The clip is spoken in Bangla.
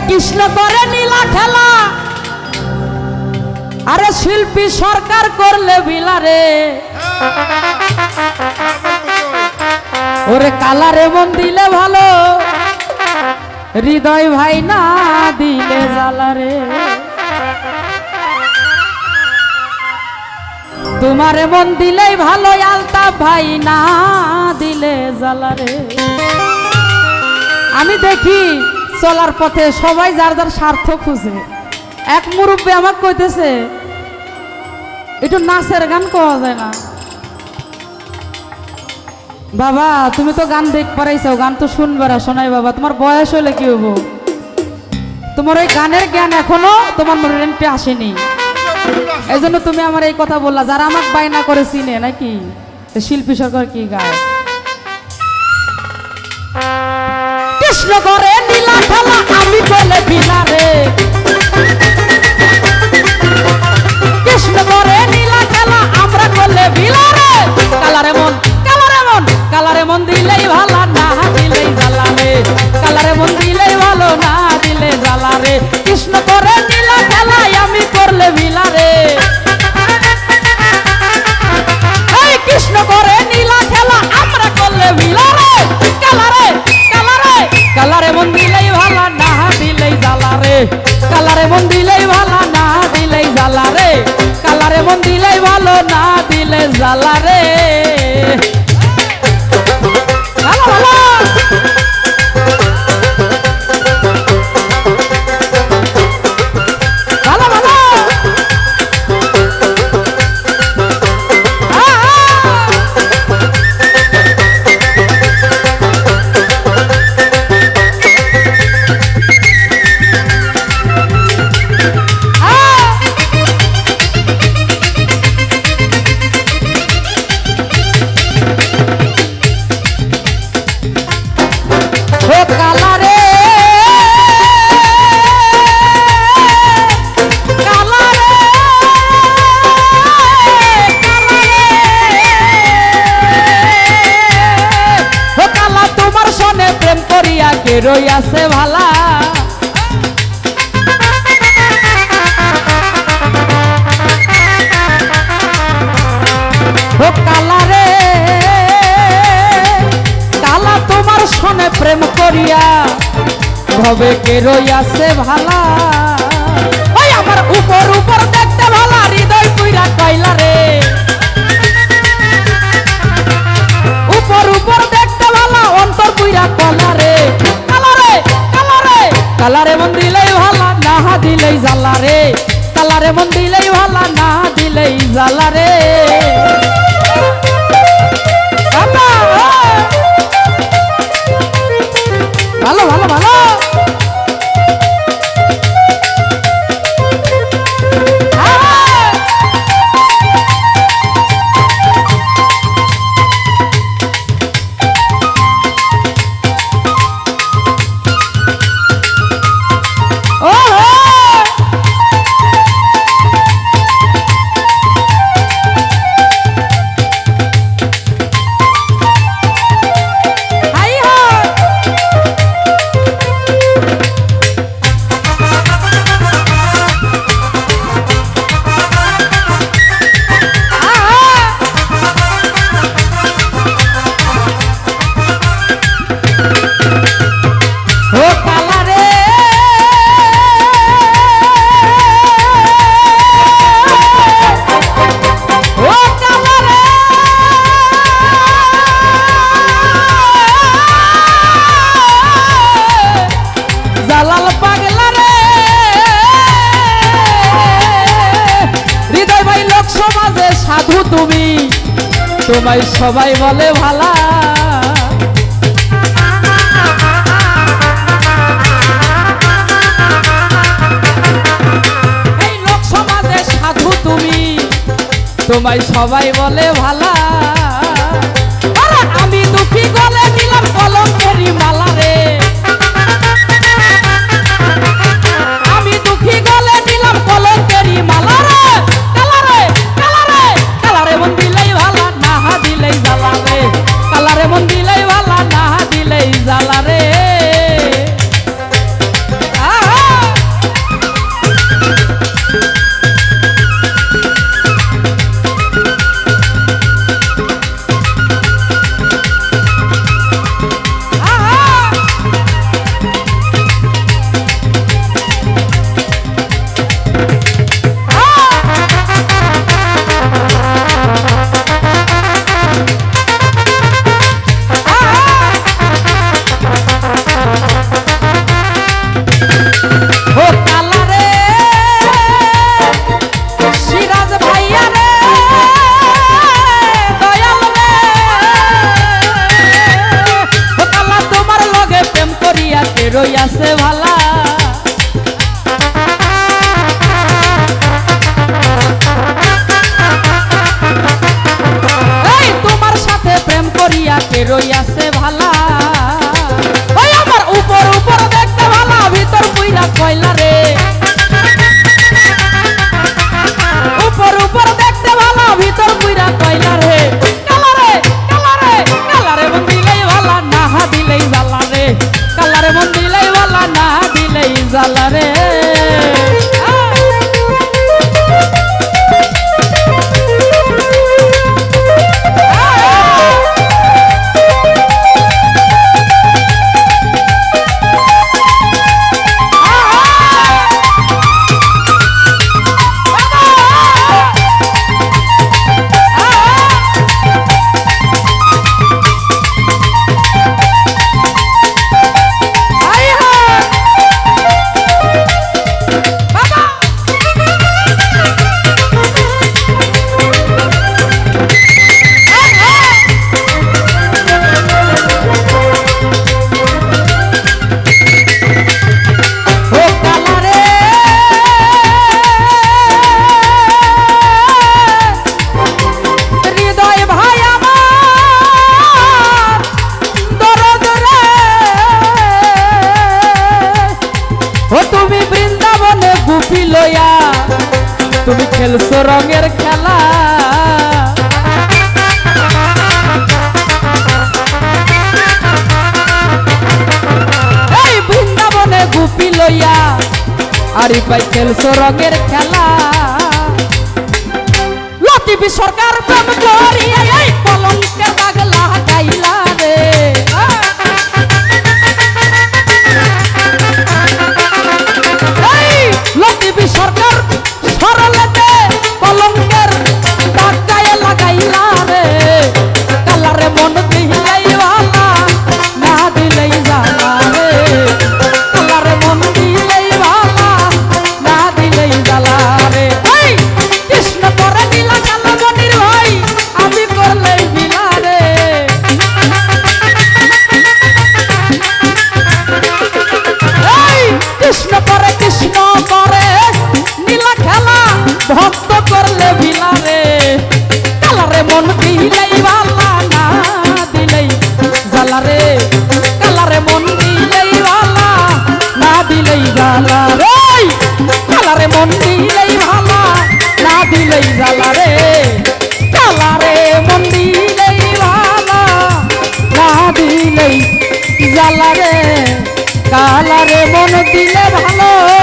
কৃষ্ণ করে নীলা খেলা, আরে শিল্পী সরকার করলে বিলারে, ওরে কালারে মন দিলে ভালো, হৃদয় ভাই না দিলে জ্বালারে। তোমারে মন দিলেই ভালো, আলতাফ ভাই না দিলে জ্বালারে। আমি দেখি চলার পথে সবাই যার যার স্বার্থ খুঁজে। এক মুরব্বী আমাকে কইতেছে একটু নাচের গান কোয়া যায় না? বাবা তুমি তো গান দেখ পারাইছো, গান তো শুনবার শোনাই বাবা, তোমার বয়স হলে কি হবো? তোমার ওই গানের জ্ঞান এখনো তোমার মনে আসেনি, এই জন্য তুমি আমার এই কথা বললা। যারা আমাকে বায়না করে চিনে নাকি শিল্পী সরকার কি গায়? কৃষ্ণ করে নীলা খেলা, আমি বলে বিলারে, কৃষ্ণ করে নীলা খেলা, আমরা করলে বিলারে। কালারে মন, কালারে মন, কালারে মন দিলেই ভালো, না দিলেই জ্বালারে। কালারে মন দিলেই ভালো, না দিলে জ্বালারে। কৃষ্ণ করে নীলা খেলা, আমি করলে বিলারে। এই কৃষ্ণ করে নীলা খেলা, আমরা করলে বিলারে। কালারে কালারে কালারে মন দিলেই ভালো, না দিলেই জ্বালারে। কালারে মন দিলেই ভালো, না দিলেই জ্বালারে। কালারে মন দিলেই ভালো, না দিলে জ্বালারে। ভালো ভালো রইয়াছে ভালা, ও কালারে কালা তোমার সনে প্রেম করিয়া ভবে কে রইয়াছে ভালা। ওই আমার উপর উপর দেখতে ভালা, হৃদয় পুইরা কইলা রে। উপর উপর দেখতে ভালা, অন্তর পুইরা কলা রে। কালারে মন দিলেই ভালা, না দিলেই জ্বালারে। কালারে মন দিলেই ভালা, না দিলেই জ্বালারে। ভালো ভালো ভালো তুমি, তোমায় সবাই বলে ভালা। এই লোক সমাজে সাধু তুমি, তোমায় সবাই বলে ভালা। আমি দুঃখী গলে নিলাম কলঙ্কেরি মালা রে। আমি দুঃখী গলে নিলাম কলঙ্কেরি মালা রে। কালারে কালারে কালারে মন দিলেই ভালা, না দিলেই জ্বালারে। কালারে মন দিলেই ভালা, না দিলেই জ্বালারে। আছে ভালা এই তোমার সাথে প্রেম করিয়া কে রইয়াছে ভালা ওই আমার উপর উপর দেখতে ভালা ভিতর পুইরা কয়লা রে উপর উপর দেখতে ভালা ভিতর পুইরা কয়লা রে কালারে কালারে কালারে মন দিলেই ভালা না দিলেই জ্বালা রে কালারে মন দিলেই ভালা না দিলেই জ্বালা রে তুমি বৃন্দাবনে গুপি লইয়া তুমি খেলছো রঙের খেলা এই বৃন্দাবনে গুপি লইয়া আরে ভাই খেলছো রঙের খেলা লতিবি সরকার প্রেম করিয়া এই কলঙ্কের দাগ লাগাইলা রে লতিবি সরকার সরলেতে কলঙ্কের দাগ গায়ে লাগাইলা রে কালারে মন দিলেই ভালা না দিলেই জ্বালা রে কালারে মন দিলেই ভালা না দিলেই জ্বালা রে এই কৃষ্ণ করে নীলা কালো মনির ভাই আমি করলেই বিলা রে এই কৃষ্ণ করে নীলা খেলা ভক্ত করলে ভিলা রে কালারে মন দিলেই ভালা না দিলেই জ্বালা রে কালারে মন দিলেই ভালা না দিলেই জ্বালা রে কালারে মন দিলেই ভালা না দিলেই জ্বালা রে কালারে মন দিলেই ভালা না দিলেই জ্বালা রে কালারে মন দিলে ভালো